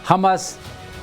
Hamas,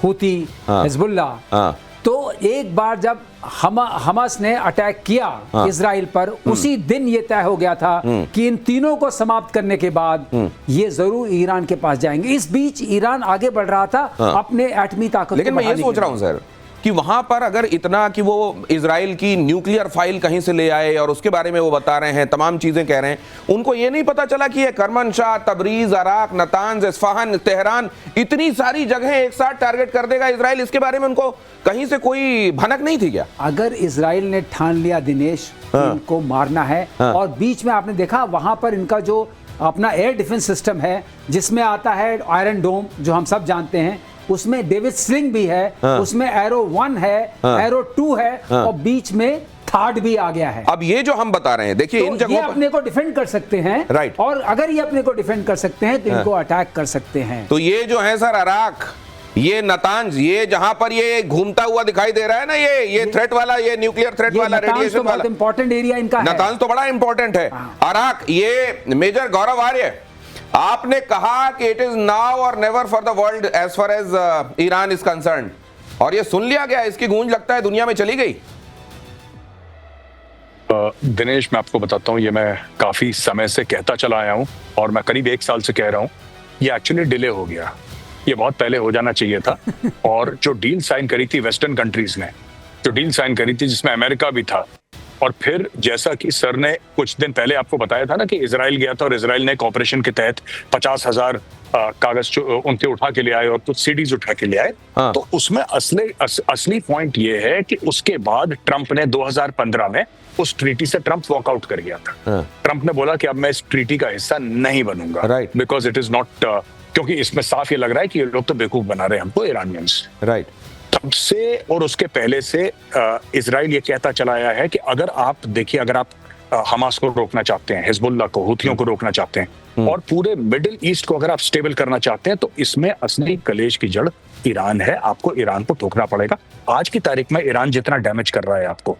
Houthi, Hezbollah, तो एक बार जब हमास ने अटैक किया इजराइल पर, उसी दिन ये तय हो गया था कि इन तीनों को समाप्त करने के बाद ये जरूर ईरान के पास जाएंगे। इस बीच ईरान आगे बढ़ रहा था अपने एटमी ताकत। लेकिन मैं ये सोच रहा हूं सर कि वहां पर अगर इतना कि वो इजराइल की न्यूक्लियर फाइल कहीं से ले आए और उसके बारे में वो बता रहे हैं, तमाम चीजें कह रहे हैं, उनको ये नहीं पता चला कि ये करमनशाह, तबरीज, अराक, नतांज, इस्फहान, तेहरान, इतनी सारी जगहें एक साथ टारगेट कर देगा इजराइल, इसके बारे में उनको कहीं से कोई भनक नहीं थी क्या? अगर इजराइल ने ठान लिया दिनेश इनको मारना है, और बीच में आपने देखा वहां पर इनका जो अपना एयर डिफेंस सिस्टम है जिसमें आता है आयरन डोम जो हम सब जानते हैं, उसमें डेविड स्लिंग भी है, उसमें एरो 1 है, एरो 2 है, और बीच में थर्ड भी आ गया है। अब ये जो हम बता रहे हैं, देखिए तो इन जगहों ये अपने को डिफेंड कर सकते हैं, राइट, और अगर ये अपने को डिफेंड कर सकते हैं तो इनको अटैक कर सकते हैं। तो ये जो है सर अराक, ये नतांज, ये जहां पर ये घूमता हुआ दिखाई दे रहा है ना, ये थ्रेट वाला, ये न्यूक्लियर थ्रेट वाला, रेडिएशन वाला, बहुत इंपॉर्टेंट एरिया इनका है। नतांज तो बड़ा इंपॉर्टेंट है। अराक, ये मेजर गौरव आर्य, आपने कहा कि it is now or never for the world as far as Iran is concern, और ये सुन लिया गया, इसकी गूंज लगता है दुनिया में चली गई। दिनेश, मैं आपको बताता हूं, ये मैं काफी समय से कहता चला आया हूं और मैं करीब 1 साल से कह रहा हूं, ये एक्चुअली डिले हो गया, ये बहुत पहले हो जाना चाहिए था। और जो डील साइन करी थी वेस्टर्न कंट्रीज ने, जो डील साइन करी थी जिसमें अमेरिका भी था, और फिर जैसा कि सर ने कुछ दिन पहले आपको बताया था ना कि इजराइल गया था और इजराइल ने एक ऑपरेशन के तहत 50,000 कागज उनके उठा के ले आए और कुछ सीडीज उठा के ले आए। तो उसमें असली पॉइंट ये है कि उसके बाद ट्रंप ने 2015 में उस ट्रीटी से ट्रंप वॉकआउट कर गया था। ट्रंप ने बोला कि अब मैं इस ट्रीटी का हिस्सा नहीं बनूंगा, बिकॉज इट इज नॉट, क्योंकि इसमें साफ ये लग रहा है कि ये लोग तो बेवकूफ बना रहे हैं हमको, ईरानियंस। राइट। तब से और उसके पहले से इजराइल ये कहता चला आया है कि अगर आप देखिए, अगर आप हमास को रोकना चाहते हैं, हिजबुल्लाह को, हुथियों को रोकना चाहते हैं, और पूरे मिडिल ईस्ट को अगर आप स्टेबल करना चाहते हैं, तो इसमें असली कलेश की जड़ ईरान है। आपको ईरान को ठोकना पड़ेगा। आज की तारीख में ईरान जितना डैमेज कर रहा है आपको,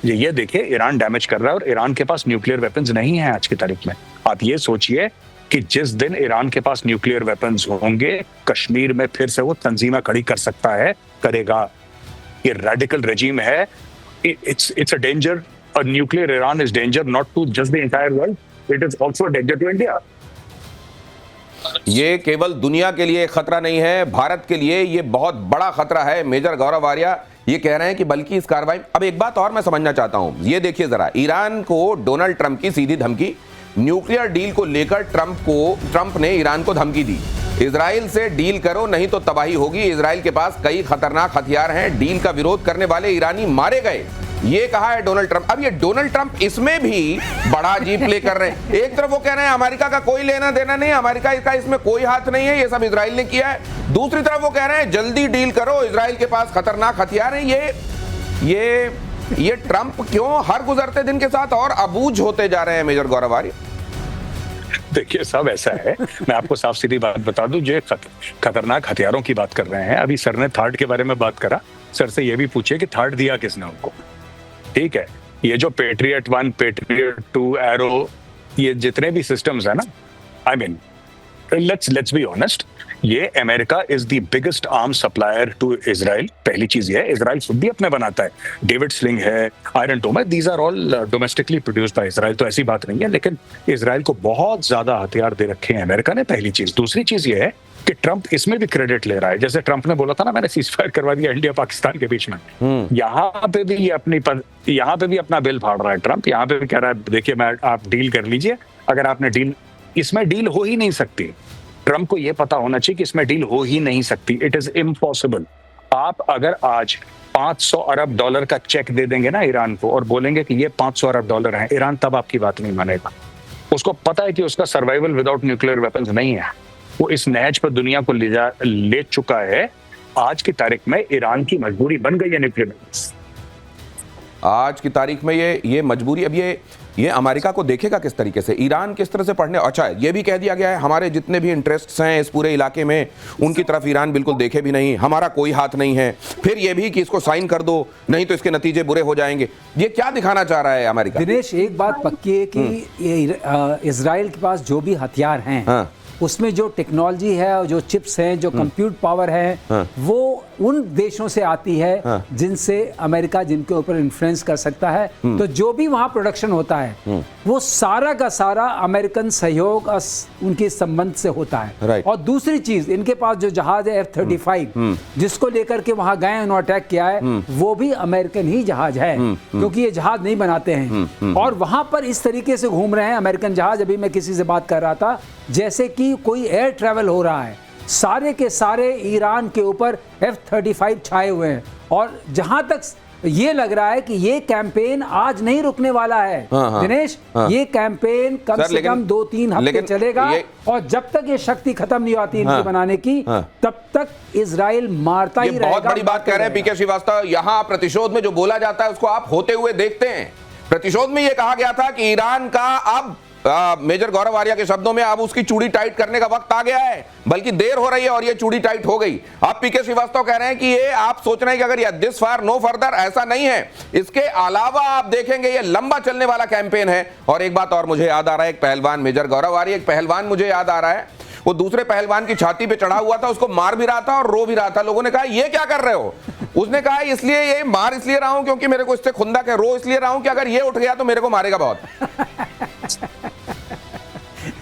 ये देखिए, ईरान डैमेज कर रहा है, और ईरान के पास न्यूक्लियर वेपन्स नहीं है आज की तारीख में। आप ये सोचिए कि जिस दिन ईरान के पास न्यूक्लियर वेपन्स होंगे, कश्मीर में फिर से वो तंजीमें खड़ी कर सकता है, करेगा। ये रेडिकल रेजिम है, it's a danger, a nuclear Iran is danger not to just the entire world, it is also a danger to India. ये केवल दुनिया के लिए खतरा नहीं है, भारत के लिए ये बहुत बड़ा खतरा है। मेजर गौरव आर्या ये कह रहे हैं कि बल्कि इस कार्रवाई, अब एक बात और मैं समझना चाहता हूं, ये देखिए जरा, ईरान को डोनाल्ड ट्रंप की सीधी धमकी, न्यूक्लियर डील को लेकर ट्रंप ने ईरान को धमकी दी, इजराइल से डील करो नहीं तो तबाही होगी, इजराइल के पास कई खतरनाक हथियार हैं, डील का विरोध करने वाले ईरानी मारे गए, ये कहा है डोनाल्ड ट्रंप। अब ये डोनाल्ड ट्रंप इसमें भी बड़ा अजीब प्ले कर रहे हैं। एक तरफ वो कह रहे हैं अमेरिका का कोई लेना देना नहीं, अमेरिका का इसमें कोई हाथ नहीं है, ये सब इजराइल ने किया है। दूसरी तरफ वो कह रहे हैं जल्दी डील करो, इजराइल के पास खतरनाक हथियार हैं। ये ट्रंप क्यों हर गुजरते दिन के साथ और अबूझ होते जा रहे हैं, मेजर गौरव आर्य? देखिए, सब ऐसा है, मैं आपको साफ सीधी बात बता दूं, जो खतरनाक हथियारों की बात कर रहे हैं, अभी सर ने थर्ड के बारे में बात करा, सर से ये भी पूछिए कि थर्ड दिया किसने उनको, ठीक है? ये जो पेट्रियट 1, पेट्रियट 2, एरो, ये जितने भी सिस्टम्स है ना, I mean let's be honest, ये America is the biggest arm supplier to Israel. पहली चीज ये है, इजराइल खुद भी अपने बनाता है, डेविड स्लिंग है, आयरन डोम है, these are all domestically produced by Israel, तो ऐसी बात नहीं है। लेकिन इजराइल को बहुत ज्यादा हथियार दे रखे हैं अमेरिका ने, पहली चीज। दूसरी चीज ये है कि ट्रंप इसमें भी क्रेडिट ले रहा है, जैसे ट्रंप ने बोला था ना, मैंने सीजफायर करवा दिया इंडिया पाकिस्तान के बीच में, यहाँ पे भी अपना बिल फाड़ रहा है ट्रंप, यहाँ पे भी कह रहा है देखिए आप डील कर लीजिए, अगर आपने इसमें डील हो ही नहीं सकती। ट्रंप को यह पता होना चाहिए कि इसमें डील हो ही नहीं सकती, इट इज इम्पॉसिबल। आप अगर आज $500 अरब का चेक दे देंगे ना ईरान को और बोलेंगे कि ये $500 अरब है, ईरान तब आपकी बात नहीं मानेगा। उसको पता है कि उसका सर्वाइवल विदाउट न्यूक्लियर वेपन्स नहीं है, वो इस नहज पर दुनिया को ले चुका है। आज की तारीख में ईरान की मजबूरी बन गई है न्यूक्लियर वेपन्स। आज की तारीख में ये मजबूरी, अब ये अमेरिका को देखेगा किस तरीके से, ईरान किस तरह से पढ़ने। अच्छा, ये भी कह दिया गया है हमारे जितने भी इंटरेस्ट्स हैं इस पूरे इलाके में, उनकी तरफ ईरान बिल्कुल देखे भी नहीं, हमारा कोई हाथ नहीं है। फिर ये भी कि इसको साइन कर दो नहीं तो इसके नतीजे बुरे हो जाएंगे। ये क्या दिखाना चाह रहा है अमेरिका? दिनेश, एक बात पक्की है कि इजराइल के पास जो भी हथियार हैं, उसमें जो टेक्नोलॉजी है और जो चिप्स हैं, जो कंप्यूट पावर है, वो उन देशों से आती है जिनसे अमेरिका जिनके ऊपर इन्फ्लुएंस कर सकता है। तो जो भी वहां प्रोडक्शन होता है वो सारा का सारा अमेरिकन सहयोग उनके संबंध से होता है। और दूसरी चीज, इनके पास जो जहाज है F-35 जिसको लेकर के वहां गए, उन्होंने अटैक किया है, वो भी अमेरिकन ही जहाज है, क्योंकि ये जहाज नहीं बनाते हैं। और वहां पर इस तरीके से घूम रहे हैं अमेरिकन जहाज। अभी मैं किसी से बात कर रहा था, जैसे कि कोई एयर ट्रैवल हो रहा है, सारे के सारे ईरान के ऊपर F-35 छाए हुए हैं। और जहां तक ये लग रहा है कि ये कैंपेन आज नहीं रुकने वाला है दिनेश, ये कैंपेन कम से कम 2-3 हफ्ते चलेगा। और जब तक ये शक्ति खत्म नहीं होती इनकी बनाने की, तब तक इजराइल मारता ही रहेगा। बहुत बड़ी बात कह रहे हैं पीके श्रीवास्तव। यहां प्रतिशोध में जो बोला जाता है उसको आप होते हुए देखते हैं। प्रतिशोध में यह कहा गया था कि ईरान का अब मेजर गौरव आर्या के शब्दों में अब उसकी चूड़ी टाइट करने का वक्त आ गया है, बल्कि देर हो रही है और ये चूड़ी टाइट हो गई। अब पीके श्रीवास्तव कह रहे हैं कि ये आप सोच रहे हैं कि अगर ये दिस फार नो फर्दर, ऐसा नहीं है। इसके अलावा आप देखेंगे ये लंबा चलने वाला कैंपेन है। और एक बात और मुझे याद आ रहा है, एक पहलवान मेजर गौरव आर्या, एक पहलवान मुझे याद आ रहा है, वो दूसरे पहलवान की छाती पे चढ़ा हुआ था, उसको मार भी रहा था और रो भी रहा था। लोगों ने कहा ये क्या कर रहे हो? उसने कहा इसलिए ये मार इसलिए रहा हूं क्योंकि मेरे को इससे खुंदक है, रो इसलिए रहा हूं कि अगर ये उठ गया तो मेरे को मारेगा बहुत।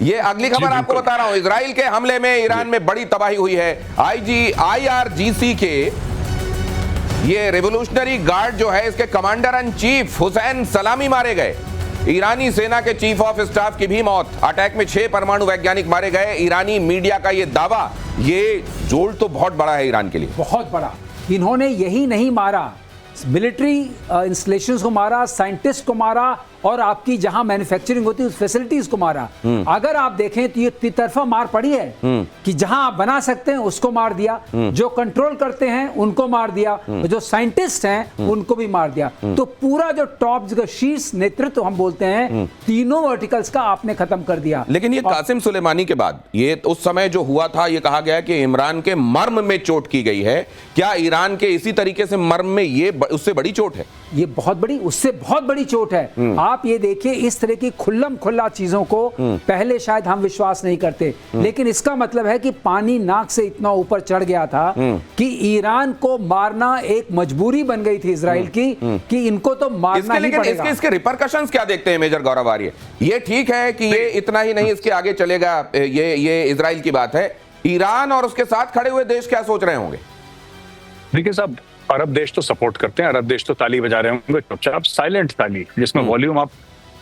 ये अगली खबर आपको बता रहा हूं, इजराइल के हमले में ईरान में बड़ी तबाही हुई है। IRGC के ये रेवोल्यूशनरी गार्ड जो है, इसके कमांडर इन चीफ हुसैन सलामी मारे गए। ईरानी सेना के चीफ ऑफ स्टाफ की भी मौत। अटैक में 6 परमाणु वैज्ञानिक मारे गए। ईरानी मीडिया का ये दावा, ये जोड़ तो बहुत बड़ा है ईरान के लिए, बहुत बड़ा। इन्होंने यही नहीं मारा, मिलिट्री इंस्टॉलेशंस को मारा, साइंटिस्ट को मारा, और आपकी जहां मैन्युफैक्चरिंग होती है उस फैसिलिटीज को मारा। अगर आप देखें तो ये तितरफा मार पड़ी है कि जहां आप बना सकते हैं उसको मार दिया, जो कंट्रोल करते हैं उनको मार दिया, जो साइंटिस्ट हैं उनको भी मार दिया। तो पूरा जो टॉप जो शीर्ष नेतृत्व हम बोलते हैं, तीनों वर्टिकल्स का आपने खत्म कर दिया। लेकिन ये कासिम सुलेमानी के बाद ये उस समय जो हुआ था, ये कहा गया कि इमरान के मर्म में चोट की गई है। क्या ईरान के इसी तरीके से मर्म में ये उससे बड़ी चोट है? ये बहुत बड़ी, उससे बहुत बड़ी चोट है। आप ये देखिए, इस तरह की खुल्लम खुल्ला चीजों को पहले शायद हम विश्वास नहीं करते, लेकिन इसका मतलब है कि पानी नाक से इतना ऊपर चढ़ गया था कि ईरान को मारना एक मजबूरी बन गई थी इजराइल की, कि इनको तो मारना ही पड़ेगा। इसके रिपरकशंस क्या देखते हैं मेजर गौरव आर्य? ये ठीक है कि ये इतना ही नहीं, इसके आगे चलेगा, ये इजराइल की बात है। ईरान और उसके साथ खड़े हुए देश क्या सोच रहे होंगे? देखिए साहब, अरब देश तो सपोर्ट करते हैं, अरब देश तो ताली बजा रहे होंगे चुपचाप, साइलेंट ताली, जिसमें वॉल्यूम आप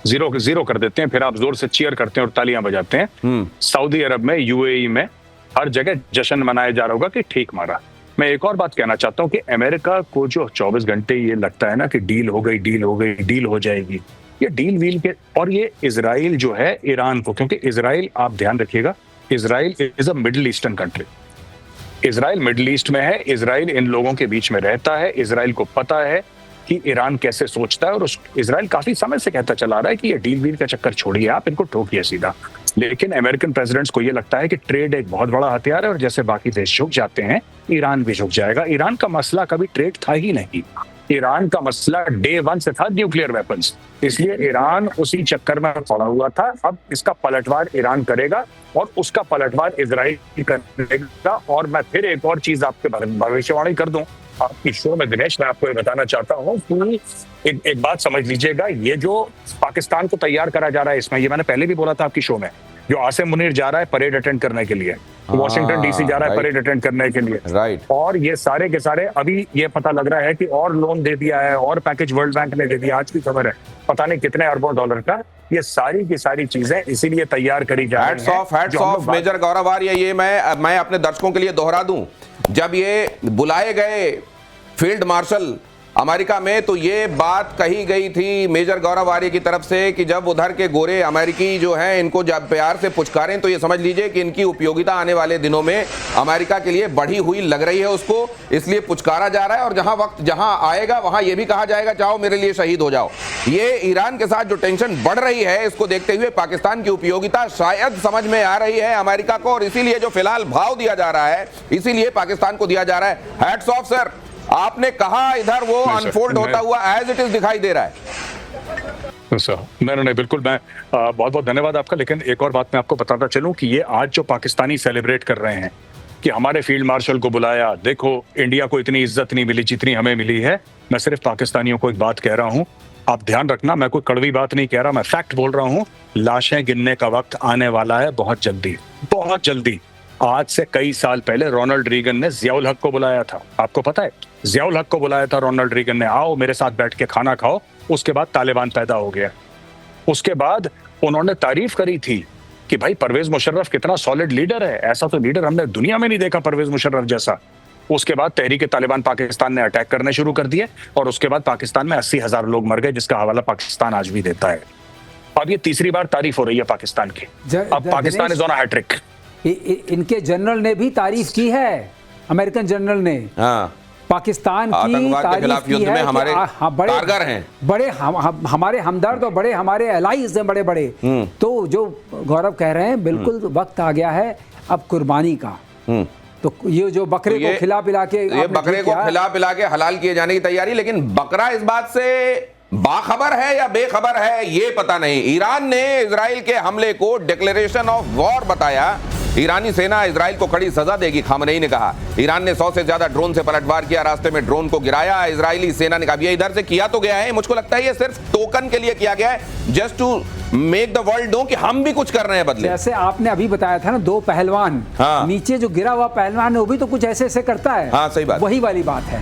जीरो कर देते हैं, फिर आप जोर से चीयर करते हैं और तालियां बजाते हैं। सऊदी अरब में, UAE में, हर जगह जश्न मनाया जा रहा होगा कि ठीक मारा। मैं एक और बात कहना चाहता हूं कि अमेरिका को जो 24 घंटे ये लगता है ना कि डील हो गई, डील हो जाएगी, ये डील वील के, और ये इजराइल जो है ईरान को, क्योंकि इजराइल, आप ध्यान रखिएगा, Israel is a middle eastern country. Israel middle east में है, इजराइल इन लोगों के बीच में रहता है, इजराइल को पता है कि ईरान कैसे सोचता है, और इजराइल काफी समय से कहता चला रहा है कि ये डील वील का चक्कर छोड़िए, आप इनको ठोकिए सीधा। लेकिन अमेरिकन प्रेसिडेंट्स को ये लगता है कि ट्रेड एक बहुत बड़ा हथियार है, और जैसे बाकी देश झुक जाते हैं, ईरान भी झुक जाएगा। ईरान का मसला कभी ट्रेड था ही नहीं, ईरान का मसला डे 1 से था न्यूक्लियर वेपन्स, इसलिए ईरान उसी चक्कर में पड़ा हुआ था। अब इसका पलटवार ईरान करेगा और उसका पलटवार इजराइल करेगा। और मैं फिर एक और चीज आपके भविष्यवाणी कर दूं आपकी शो में दिनेश, मैं आपको ये बताना चाहता हूं कि एक बात समझ लीजिएगा, ये जो पाकिस्तान को तैयार करा जा रहा है इसमें, ये मैंने पहले भी बोला था आपकी शो में, जो आसिम मुनीर जा रहा है परेड अटेंड करने के लिए, वॉशिंगटन DC जा रहा है परेड अटेंड करने के लिए, राइट, और ये सारे के सारे अभी ये पता लग रहा है कि और लोन दे दिया है, और पैकेज वर्ल्ड बैंक ने दे दिया, आज की खबर है, पता नहीं कितने अरबों डॉलर का। ये सारी की सारी चीजें इसीलिए तैयार करी जा रही हैं। हैट्स ऑफ मेजर गौरव आर्य। ये मैं अपने दर्शकों के लिए दोहरा दूं, जब ये बुलाए गए फील्ड मार्शल अमेरिका में, तो ये बात कही गई थी मेजर गौरव आर्य की तरफ से कि जब उधर के गोरे अमेरिकी जो हैं इनको जब प्यार से पुचकारें तो ये समझ लीजिए कि इनकी उपयोगिता आने वाले दिनों में अमेरिका के लिए बढ़ी हुई लग रही है उसको, इसलिए पुचकारा जा रहा है। और जहां वक्त जहां आएगा वहां ये भी कहा जाएगा चाहो मेरे लिए शहीद हो जाओ। ये ईरान के साथ जो टेंशन बढ़ रही है, इसको देखते हुए पाकिस्तान की उपयोगिता शायद समझ में आ रही है अमेरिका को, और इसीलिए जो फिलहाल भाव दिया जा रहा है इसीलिए पाकिस्तान को दिया जा रहा है। हैट्स ऑफ सर, आपने कहा इधर वो अनफोल्ड होता हुआ एज इट इज दिखाई दे रहा है। नहीं, बिल्कुल। मैं बहुत बहुत धन्यवाद आपका। लेकिन एक और बात मैं आपको बताता चलूं कि ये आज जो पाकिस्तानी सेलिब्रेट कर रहे हैं कि हमारे फील्ड मार्शल को बुलाया, देखो इंडिया को इतनी इज्जत नहीं मिली जितनी हमें मिली है। मैं सिर्फ पाकिस्तानियों को एक बात कह रहा हूं, आप ध्यान रखना, मैं कोई कड़वी बात नहीं कह रहा, मैं फैक्ट बोल रहा हूं। लाशें गिनने का वक्त आने वाला है बहुत जल्दी, बहुत जल्दी। आज से कई साल पहले रोनाल्ड रीगन ने जियाउल हक को बुलाया था, आपको पता है? जियाउल हक को बुलाया था रोनाल्ड रीगन ने, आओ मेरे साथ बैठ के खाना खाओ। उसके बाद तालिबान पैदा हो गया। उसके बाद उन्होंने तारीफ करी थी कि भाई परवेज मुशर्रफ कितना सॉलिड लीडर है, ऐसा तो लीडर हमने दुनिया में नहीं देखा परवेज मुशर्रफ जैसा। उसके बाद तहरीक तालिबान पाकिस्तान ने अटैक करने शुरू कर दिए और उसके बाद पाकिस्तान में 80,000 लोग मर गए, जिसका हवाला पाकिस्तान आज भी देता है। अब ये तीसरी बार तारीफ हो रही है पाकिस्तान की। अब Pakistan is on a hattrick. इनके जनरल ने भी तारीफ की है, अमेरिकन जनरल ने पाकिस्तान की तारीफ की है हमारे बड़े कारगर हैं, बड़े हमारे हमदर्द और बड़े हमारे एलाइज हैं, बड़े बड़े। तो जो गौरव कह रहे हैं बिल्कुल वक्त आ गया है अब कुर्बानी का। तो ये जो बकरे को खिला पिला के, ये बकरे को खिला पिला के हलाल किए जाने की तैयारी, लेकिन बकरा इस बात से बाखबर है या बेखबर है ये पता नहीं। ईरान ने इजराइल के हमले को डिक्लेरेशन ऑफ वॉर बताया। ईरानी सेना इजराइल को कड़ी सजा देगी, खामनेई ने कहा। ईरान ने 100 से ज्यादा ड्रोन से पलटवार किया, रास्ते में ड्रोन को गिराया। इजरायली सेना ने कहा ये इधर से किया तो गया है, मुझको लगता है ये सिर्फ टोकन के लिए किया गया है, just to make the world know कि हम भी कुछ कर रहे हैं बदले। जैसे आपने अभी बताया था ना, 2 पहलवान, नीचे जो गिरा हुआ पहलवान है वो भी तो कुछ ऐसे ऐसे करता है। हाँ, सही बात, वही वाली बात है।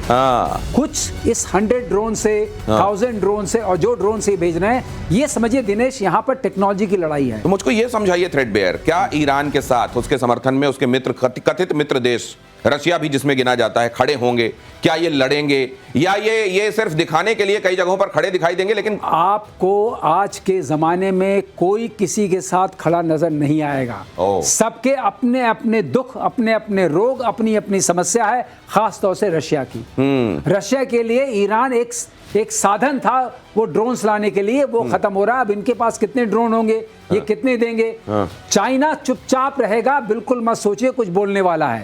कुछ इस 100 ड्रोन से, 1000 ड्रोन से, और जो ड्रोन से भेज रहे हैं, ये समझिए दिनेश यहाँ पर टेक्नोलॉजी की लड़ाई है। तो मुझको ये समझाइए थ्रेडबेयर, क्या ईरान के साथ उसके समर्थन में उसके मित्र, कथित मित्र देश रशिया भी जिसमें गिना जाता है, खड़े होंगे? क्या ये लड़ेंगे या ये सिर्फ दिखाने के लिए कई जगहों पर खड़े दिखाई देंगे? लेकिन आपको आज के जमाने में कोई किसी के साथ खड़ा नजर नहीं आएगा। सबके अपने अपने दुख, अपने अपने रोग, अपनी अपनी समस्या है, खास तौर से रशिया की। रशिया के लिए ईरान एक साधन था, वो ड्रोन लाने के लिए, वो खत्म हो रहा है। अब इनके पास कितने ड्रोन होंगे, ये कितने देंगे? चाइना चुपचाप रहेगा, बिल्कुल मत सोचिए कुछ बोलने वाला है।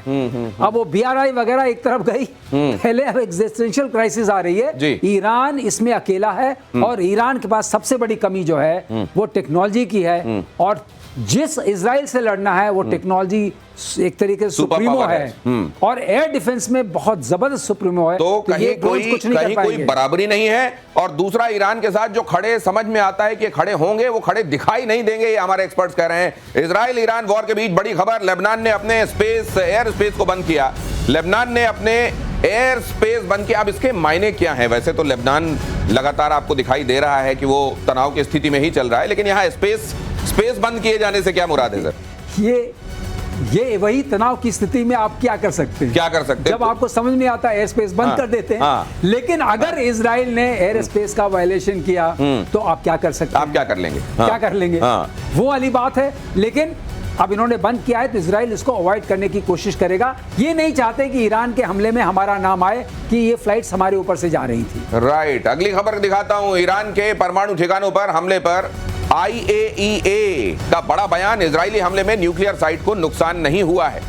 अब वो BRI वगैरह एक तरफ गई, पहले अब एग्जिस्टेंशियल क्राइसिस आ रही है। ईरान इसमें अकेला है और ईरान के पास सबसे बड़ी कमी जो है वो टेक्नोलॉजी की है। और जिस इजराइल से लड़ना है वो टेक्नोलॉजी एक तरीके से सुप्रीमो है और एयर डिफेंस में बहुत जबरदस्त सुप्रीमो है। तो कहीं कोई बराबरी नहीं है। और दूसरा, ईरान के साथ जो खड़े समझ में आता है कि खड़े होंगे, वो खड़े दिखाई नहीं देंगे, ये हमारे एक्सपर्ट्स कह रहे हैं। इजराइल ईरान वॉर के बीच बड़ी खबर, लेबनान ने अपने एयर स्पेस को बंद किया। लेबनान ने अपने एयर स्पेस बंद किया। अब इसके मायने क्या हैं? वैसे तो लेबनान लगातार आपको दिखाई दे रहा है कि वो तनाव की स्थिति में ही चल रहा है, लेकिन यहाँ स्पेस बंद किए जाने से क्या मुराद है सर? ये वही तनाव की स्थिति में आप क्या कर सकते हैं? क्या कर सकते हैं? जब आपको समझ नहीं आता एयर स्पेस बंद कर देते हैं। लेकिन अगर इजराइल ने एयर स्पेस का वायलेशन किया तो आप क्या कर सकते हैं? आप क्या कर लेंगे? क्या कर लेंगे? वो वाली बात है। लेकिन अब इन्होंने बंद किया है तो इजराइल इसको अवॉइड करने की कोशिश करेगा। ये नहीं चाहते कि ईरान के हमले में हमारा नाम आए कि ये फ्लाइट्स हमारे ऊपर से जा रही थी। राइट। अगली खबर दिखाता हूं। ईरान के परमाणु ठिकानों पर हमले पर IAEA का बड़ा बयान। इजरायली हमले में न्यूक्लियर साइट को नुकसान नहीं हुआ है।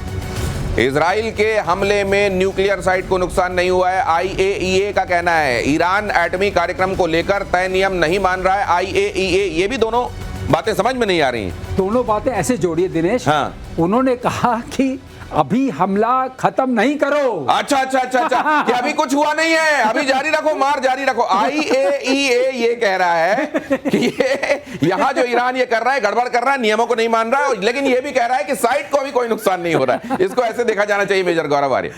इजराइल के हमले में न्यूक्लियर साइट को नुकसान नहीं हुआ है, IAEA का कहना है। ईरान एटमी कार्यक्रम को लेकर तय नियम नहीं मान रहा है, IAEA। ये भी दोनों बातें समझ में नहीं आ रही। दोनों बातें ऐसे जोड़िए दिनेश। उन्होंने कहा कि अभी हमला खत्म नहीं करो। अच्छा कि अभी कुछ हुआ नहीं है, अभी जारी रखो, मार जारी रखो। IAEA ये कह रहा है कि ये यहाँ जो ईरान ये कर रहा है, गड़बड़ कर रहा है, नियमों को नहीं मान रहा है, लेकिन ये भी कह रहा है कि साइट को अभी कोई नुकसान नहीं हो रहा है। इसको ऐसे देखा जाना चाहिए मेजर गौरव आर्य।